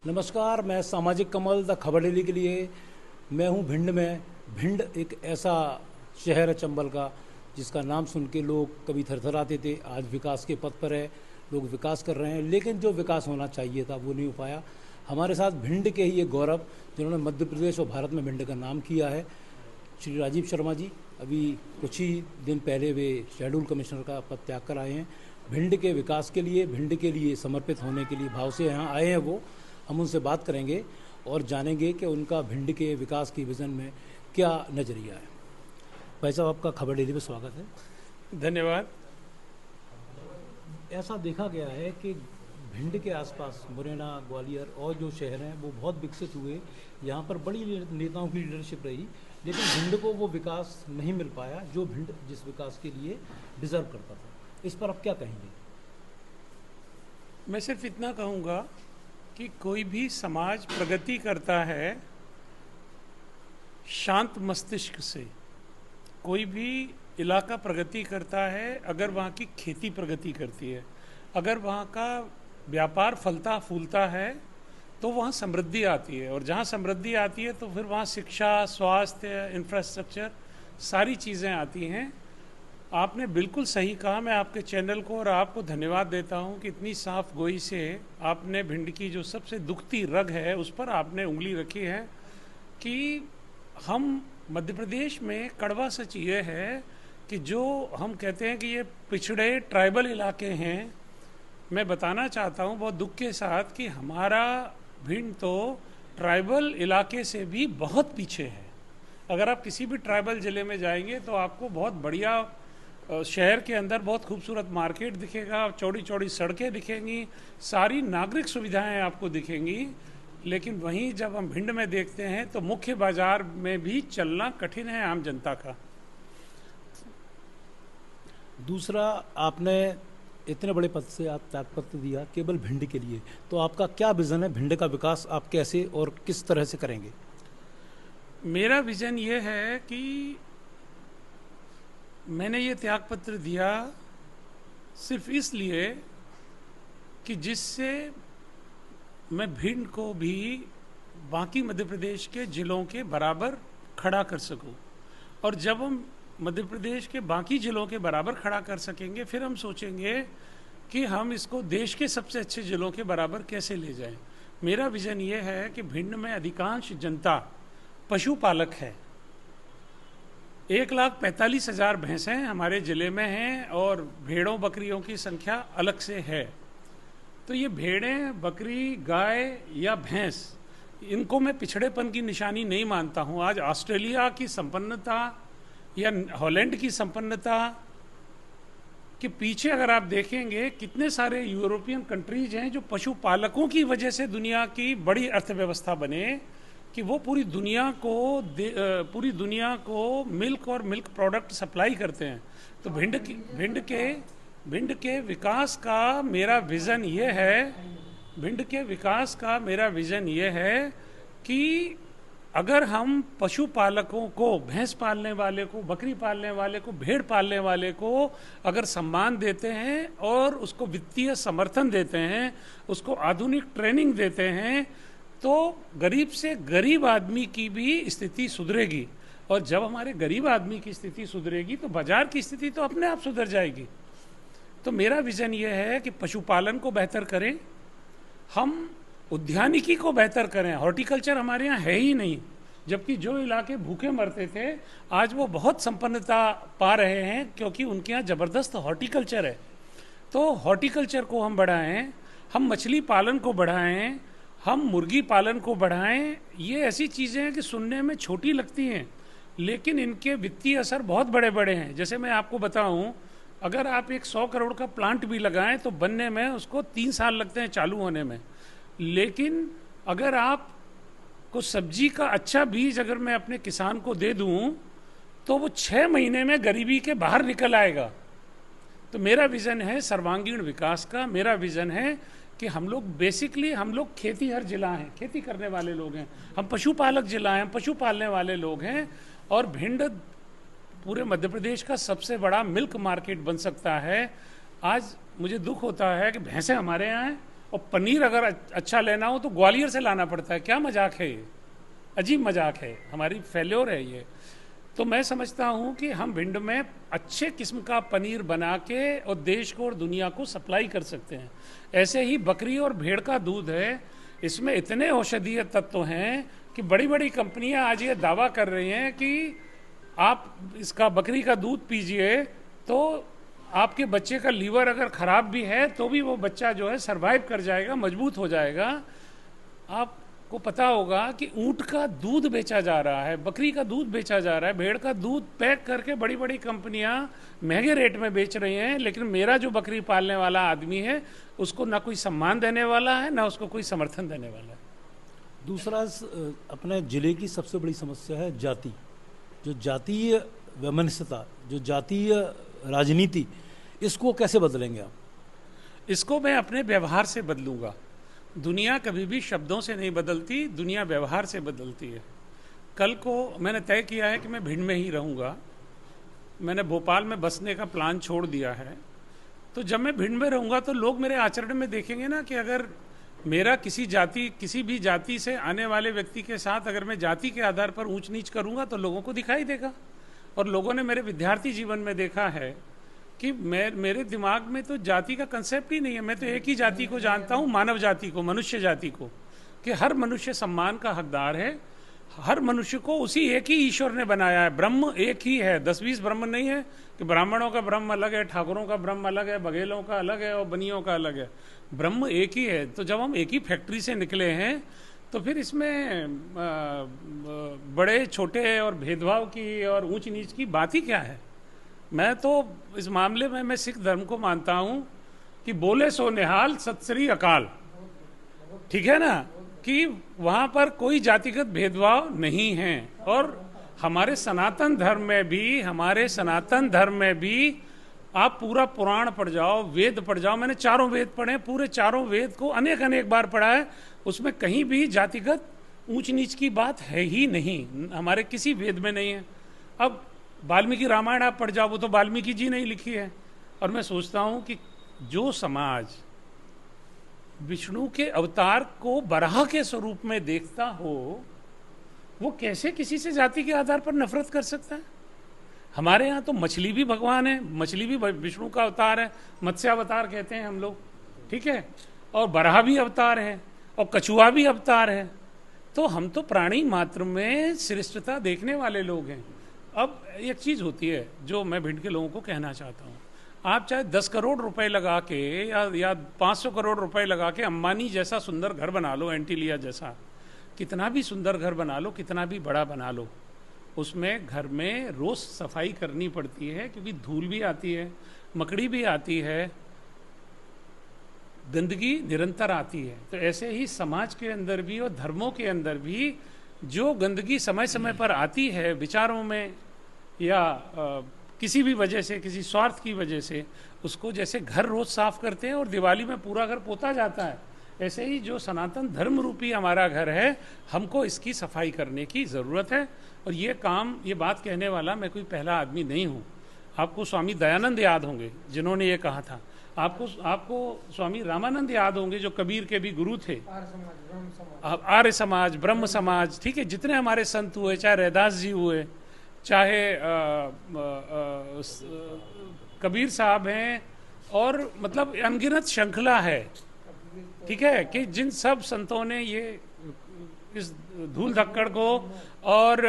नमस्कार। मैं सामाजिक कमल द खबर डेली के लिए मैं हूं भिंड में। भिंड एक ऐसा शहर है चंबल का जिसका नाम सुन के लोग कभी थरथराते थे। आज विकास के पथ पर है, लोग विकास कर रहे हैं, लेकिन जो विकास होना चाहिए था वो नहीं हो पाया। हमारे साथ भिंड के ही एक गौरव, जिन्होंने मध्य प्रदेश और भारत में भिंड का नाम किया है, श्री राजीव शर्मा जी। अभी कुछ ही दिन पहले वे शेड्यूल कमिश्नर का पद त्याग कर आए हैं। भिंड के विकास के लिए, भिंड के लिए समर्पित होने के लिए भाव से यहाँ आए हैं वो। हम उनसे बात करेंगे और जानेंगे कि उनका भिंड के विकास की विज़न में क्या नज़रिया है। भाई साहब, आपका खबर डेली में स्वागत है। धन्यवाद। ऐसा देखा गया है कि भिंड के आसपास मुरैना, ग्वालियर और जो शहर हैं वो बहुत विकसित हुए, यहाँ पर बड़ी नेताओं की लीडरशिप रही, लेकिन भिंड को वो विकास नहीं मिल पाया जो भिंड जिस विकास के लिए डिज़र्व करता था। इस पर आप क्या कहेंगे? मैं सिर्फ इतना कहूँगा कि कोई भी समाज प्रगति करता है शांत मस्तिष्क से। कोई भी इलाका प्रगति करता है अगर वहाँ की खेती प्रगति करती है, अगर वहाँ का व्यापार फलता फूलता है तो वहाँ समृद्धि आती है, और जहाँ समृद्धि आती है तो फिर वहाँ शिक्षा, स्वास्थ्य, इंफ्रास्ट्रक्चर, सारी चीज़ें आती हैं। आपने बिल्कुल सही कहा। मैं आपके चैनल को और आपको धन्यवाद देता हूं कि इतनी साफ गोई से आपने भिंड की जो सबसे दुखती रग है उस पर आपने उंगली रखी है कि हम मध्य प्रदेश में कड़वा सच ये है कि जो हम कहते हैं कि ये पिछड़े ट्राइबल इलाके हैं, मैं बताना चाहता हूं बहुत दुख के साथ कि हमारा भिंड तो ट्राइबल इलाके से भी बहुत पीछे है। अगर आप किसी भी ट्राइबल ज़िले में जाएंगे तो आपको बहुत बढ़िया शहर के अंदर बहुत खूबसूरत मार्केट दिखेगा, चौड़ी चौड़ी सड़कें दिखेंगी, सारी नागरिक सुविधाएं आपको दिखेंगी। लेकिन वहीं जब हम भिंड में देखते हैं तो मुख्य बाजार में भी चलना कठिन है आम जनता का। दूसरा, आपने इतने बड़े पद से आप त्यागपत्र दिया केवल भिंड के लिए, तो आपका क्या विज़न है? भिंड का विकास आप कैसे और किस तरह से करेंगे? मेरा विज़न ये है कि मैंने ये त्यागपत्र दिया सिर्फ इसलिए कि जिससे मैं भिंड को भी बाकी मध्य प्रदेश के ज़िलों के बराबर खड़ा कर सकूं। और जब हम मध्य प्रदेश के बाकी ज़िलों के बराबर खड़ा कर सकेंगे फिर हम सोचेंगे कि हम इसको देश के सबसे अच्छे ज़िलों के बराबर कैसे ले जाएं। मेरा विज़न ये है कि भिंड में अधिकांश जनता पशुपालक है। 1,45,000 भैंसें हमारे ज़िले में हैं और भेड़ों बकरियों की संख्या अलग से है। तो ये भेड़ें, बकरी, गाय या भैंस, इनको मैं पिछड़ेपन की निशानी नहीं मानता हूँ। आज ऑस्ट्रेलिया की संपन्नता या हॉलैंड की संपन्नता के पीछे अगर आप देखेंगे कितने सारे यूरोपियन कंट्रीज हैं जो पशुपालकों की वजह से दुनिया की बड़ी अर्थव्यवस्था बने कि वो पूरी दुनिया को मिल्क और मिल्क प्रोडक्ट सप्लाई करते हैं। तो भिंड के विकास का मेरा विज़न ये है, भिंड के विकास का मेरा विज़न ये है कि अगर हम पशुपालकों को, भैंस पालने वाले को, बकरी पालने वाले को, भेड़ पालने वाले को अगर सम्मान देते हैं और उसको वित्तीय समर्थन देते हैं, उसको आधुनिक ट्रेनिंग देते हैं, तो गरीब से गरीब आदमी की भी स्थिति सुधरेगी। और जब हमारे गरीब आदमी की स्थिति सुधरेगी तो बाजार की स्थिति तो अपने आप सुधर जाएगी। तो मेरा विज़न ये है कि पशुपालन को बेहतर करें, हम उद्यानिकी को बेहतर करें। हॉर्टिकल्चर हमारे यहाँ है ही नहीं, जबकि जो इलाके भूखे मरते थे आज वो बहुत संपन्नता पा रहे हैं क्योंकि उनके यहाँ ज़बरदस्त हॉर्टिकल्चर है। तो हॉर्टिकल्चर को हम बढ़ाएं, हम मछली पालन को बढ़ाएं, हम मुर्गी पालन को बढ़ाएं। ये ऐसी चीज़ें हैं कि सुनने में छोटी लगती हैं लेकिन इनके वित्तीय असर बहुत बड़े बड़े हैं। जैसे मैं आपको बताऊं, अगर आप एक 100 करोड़ का प्लांट भी लगाएं तो बनने में उसको 3 साल लगते हैं चालू होने में। लेकिन अगर आप को सब्जी का अच्छा बीज अगर मैं अपने किसान को दे दूं तो वो 6 महीने में गरीबी के बाहर निकल आएगा। तो मेरा विज़न है सर्वांगीण विकास का। मेरा विज़न है कि हम लोग खेती हर जिला हैं, खेती करने वाले लोग हैं, हम पशुपालक जिला हैं, पशु पालने वाले लोग हैं। और भिंड पूरे मध्य प्रदेश का सबसे बड़ा मिल्क मार्केट बन सकता है। आज मुझे दुख होता है कि भैंसें हमारे यहाँ हैं और पनीर अगर अच्छा लेना हो तो ग्वालियर से लाना पड़ता है। क्या मजाक है ये, अजीब मजाक है, हमारी फेल्योर है ये। तो मैं समझता हूँ कि हम भिंड में अच्छे किस्म का पनीर बना के और देश को और दुनिया को सप्लाई कर सकते हैं। ऐसे ही बकरी और भेड़ का दूध है, इसमें इतने औषधीय तत्व हैं कि बड़ी बड़ी कंपनियां आज ये दावा कर रही हैं कि आप इसका बकरी का दूध पीजिए तो आपके बच्चे का लीवर अगर खराब भी है तो भी वो बच्चा जो है सरवाइव कर जाएगा, मजबूत हो जाएगा। आपको पता होगा कि ऊंट का दूध बेचा जा रहा है, बकरी का दूध बेचा जा रहा है, भेड़ का दूध पैक करके बड़ी बड़ी कंपनियां महंगे रेट में बेच रही हैं, लेकिन मेरा जो बकरी पालने वाला आदमी है उसको ना कोई सम्मान देने वाला है, ना उसको कोई समर्थन देने वाला है। दूसरा अपने जिले की सबसे बड़ी समस्या है जाति, जो जातीय वैमनस्यता, जो जातीय राजनीति, इसको कैसे बदलेंगे आप? इसको मैं अपने व्यवहार से बदलूंगा। दुनिया कभी भी शब्दों से नहीं बदलती, दुनिया व्यवहार से बदलती है। कल को मैंने तय किया है कि मैं भिंड में ही रहूंगा, मैंने भोपाल में बसने का प्लान छोड़ दिया है। तो जब मैं भिंड में रहूंगा तो लोग मेरे आचरण में देखेंगे ना कि अगर मेरा किसी भी जाति से आने वाले व्यक्ति के साथ अगर मैं जाति के आधार पर ऊंच नीच करूंगा तो लोगों को दिखाई देगा। और लोगों ने मेरे विद्यार्थी जीवन में देखा है कि मेरे दिमाग में तो जाति का कंसेप्ट ही नहीं है। मैं तो एक ही जाति को जानता हूँ, मानव जाति को, मनुष्य जाति को, कि हर मनुष्य सम्मान का हकदार है। हर मनुष्य को उसी एक ही ईश्वर ने बनाया है। ब्रह्म एक ही है, 10-20 ब्रह्म नहीं है कि ब्राह्मणों का ब्रह्म अलग है, ठाकुरों का ब्रह्म अलग है, बघेलों का अलग है और बनियों का अलग है। ब्रह्म एक ही है। तो जब हम एक ही फैक्ट्री से निकले हैं तो फिर इसमें बड़े छोटे और भेदभाव की और ऊंच नीच की बात ही क्या है। मैं तो इस मामले में मैं सिख धर्म को मानता हूं कि बोले सो निहाल, सत श्री अकाल, ठीक है ना, कि वहां पर कोई जातिगत भेदभाव नहीं है। और हमारे सनातन धर्म में भी आप पूरा पुराण पढ़ जाओ, वेद पढ़ जाओ। मैंने चारों वेद पढ़े, पूरे चारों वेद को अनेक अनेक बार पढ़ा है। उसमें कहीं भी जातिगत ऊंच नीच की बात है ही नहीं, हमारे किसी वेद में नहीं है। अब वाल्मीकि रामायण आप पढ़ जाओ, वो तो वाल्मीकि जी ने ही लिखी है। और मैं सोचता हूं कि जो समाज विष्णु के अवतार को बराह के स्वरूप में देखता हो, वो कैसे किसी से जाति के आधार पर नफरत कर सकता है। हमारे यहाँ तो मछली भी भगवान है, मछली भी विष्णु का अवतार है, मत्स्यावतार कहते हैं हम लोग, ठीक है, और बराह भी अवतार है और कछुआ भी अवतार है। तो हम तो प्राणी मात्र में श्रेष्ठता देखने वाले लोग हैं। अब एक चीज होती है जो मैं भिंड के लोगों को कहना चाहता हूँ, आप चाहे 10 करोड़ रुपए लगा के या 500 करोड़ रुपए लगा के अंबानी जैसा सुंदर घर बना लो, एंटीलिया जैसा, कितना भी सुंदर घर बना लो, कितना भी बड़ा बना लो, उसमें घर में रोज सफाई करनी पड़ती है, क्योंकि धूल भी आती है, मकड़ी भी आती है, गंदगी निरंतर आती है। तो ऐसे ही समाज के अंदर भी और धर्मों के अंदर भी जो गंदगी समय समय पर आती है, विचारों में या किसी भी वजह से, किसी स्वार्थ की वजह से, उसको जैसे घर रोज साफ करते हैं और दिवाली में पूरा घर पोता जाता है, ऐसे ही जो सनातन धर्म रूपी हमारा घर है, हमको इसकी सफाई करने की ज़रूरत है। और ये काम, ये बात कहने वाला मैं कोई पहला आदमी नहीं हूँ। आपको स्वामी दयानंद याद होंगे जिन्होंने ये कहा था, आपको स्वामी रामानंद याद होंगे जो कबीर के भी गुरु थे, आर्य समाज, ब्रह्म समाज, ठीक है, जितने हमारे संत हुए, चाहे रैदास जी हुए, चाहे कबीर साहब हैं, और मतलब अनगिनत श्रृंखला है, ठीक है, कि जिन सब संतों ने ये इस धूल धक्कड़ को और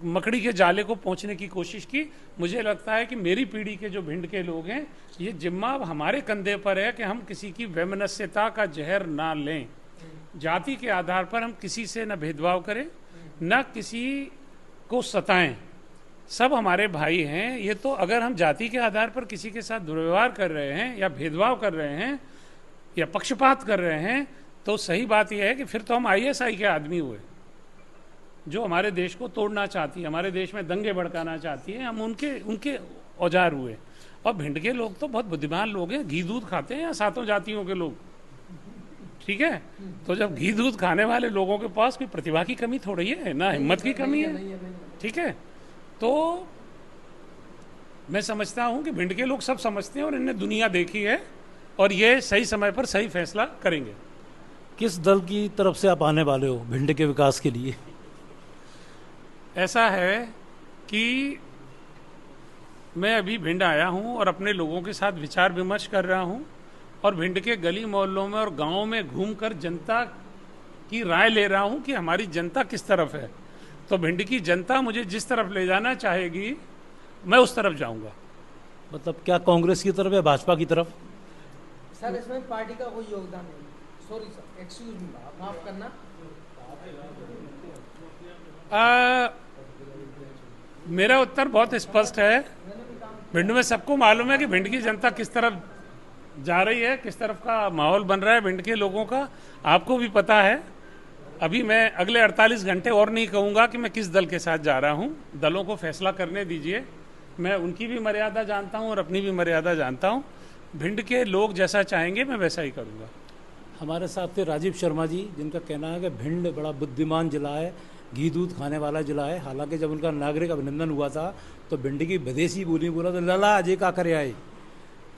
मकड़ी के जाले को पहुंचने की कोशिश की। मुझे लगता है कि मेरी पीढ़ी के जो भिंड के लोग हैं, ये जिम्मा हमारे कंधे पर है कि हम किसी की वैमनस्यता का जहर ना लें। जाति के आधार पर हम किसी से न भेदभाव करें, न किसी को सताएं। सब हमारे भाई हैं। ये तो अगर हम जाति के आधार पर किसी के साथ दुर्व्यवहार कर रहे हैं या भेदभाव कर रहे हैं या पक्षपात कर रहे हैं, तो सही बात यह है कि फिर तो हम ISI के आदमी हुए, जो हमारे देश को तोड़ना चाहती है, हमारे देश में दंगे भड़काना चाहती है, हम उनके औजार हुए। और भिंड के लोग तो बहुत बुद्धिमान लोग हैं, घी दूध खाते हैं, या सातों जातियों के लोग, ठीक है। तो जब घी दूध खाने वाले लोगों के पास कोई प्रतिभा की कमी थोड़ी है, ना हिम्मत की कमी है, ठीक है। तो मैं समझता हूं कि भिंड के लोग सब समझते हैं और इन्हें दुनिया देखी है और ये सही समय पर सही फैसला करेंगे। किस दल की तरफ से आप आने वाले हो भिंड के विकास के लिए? ऐसा है कि मैं अभी भिंड आया हूँ और अपने लोगों के साथ विचार विमर्श कर रहा हूँ और भिंड के गली मोहल्लों में और गाँव में घूमकर जनता की राय ले रहा हूँ कि हमारी जनता किस तरफ है। तो भिंड की जनता मुझे जिस तरफ ले जाना चाहेगी मैं उस तरफ जाऊँगा। मतलब क्या कांग्रेस की तरफ या भाजपा की तरफ? सर इसमें पार्टी का कोई योगदान नहीं। सॉरी सर, एक्सक्यूज मी, माफ करना। मेरा उत्तर बहुत स्पष्ट है। भिंड में सबको मालूम है कि भिंड की जनता किस तरफ जा रही है, किस तरफ का माहौल बन रहा है भिंड के लोगों का, आपको भी पता है। अभी मैं अगले 48 घंटे और नहीं कहूँगा कि मैं किस दल के साथ जा रहा हूँ। दलों को फैसला करने दीजिए, मैं उनकी भी मर्यादा जानता हूँ और अपनी भी मर्यादा जानता हूँ। भिंड के लोग जैसा चाहेंगे मैं वैसा ही करूँगा। हमारे साथ थे राजीव शर्मा जी, जिनका कहना है कि भिंड बड़ा बुद्धिमान जिला है, घी दूध खाने वाला जिला है। हालांकि जब उनका नागरिक अभिनंदन हुआ था तो भिंड की विदेशी बोली बोला तो लला अजय का करे आए।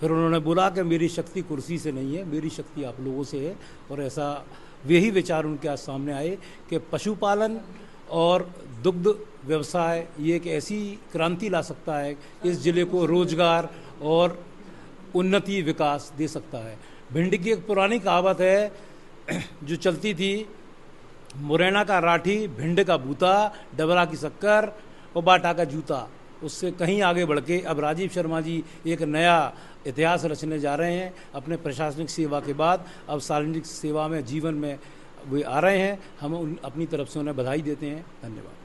फिर उन्होंने बोला कि मेरी शक्ति कुर्सी से नहीं है, मेरी शक्ति आप लोगों से है। और ऐसा वही विचार उनके आज सामने आए कि पशुपालन और दुग्ध व्यवसाय ये एक ऐसी क्रांति ला सकता है, इस जिले को रोजगार और उन्नति विकास दे सकता है। भिंड की एक पुरानी कहावत है जो चलती थी, मुरैना का राठी, भिंड का बूता, डबरा की शक्कर और बाटा का जूता। उससे कहीं आगे बढ़ के अब राजीव शर्मा जी एक नया इतिहास रचने जा रहे हैं। अपने प्रशासनिक सेवा के बाद अब सार्वजनिक सेवा में, जीवन में वे आ रहे हैं। हम अपनी तरफ से उन्हें बधाई देते हैं। धन्यवाद।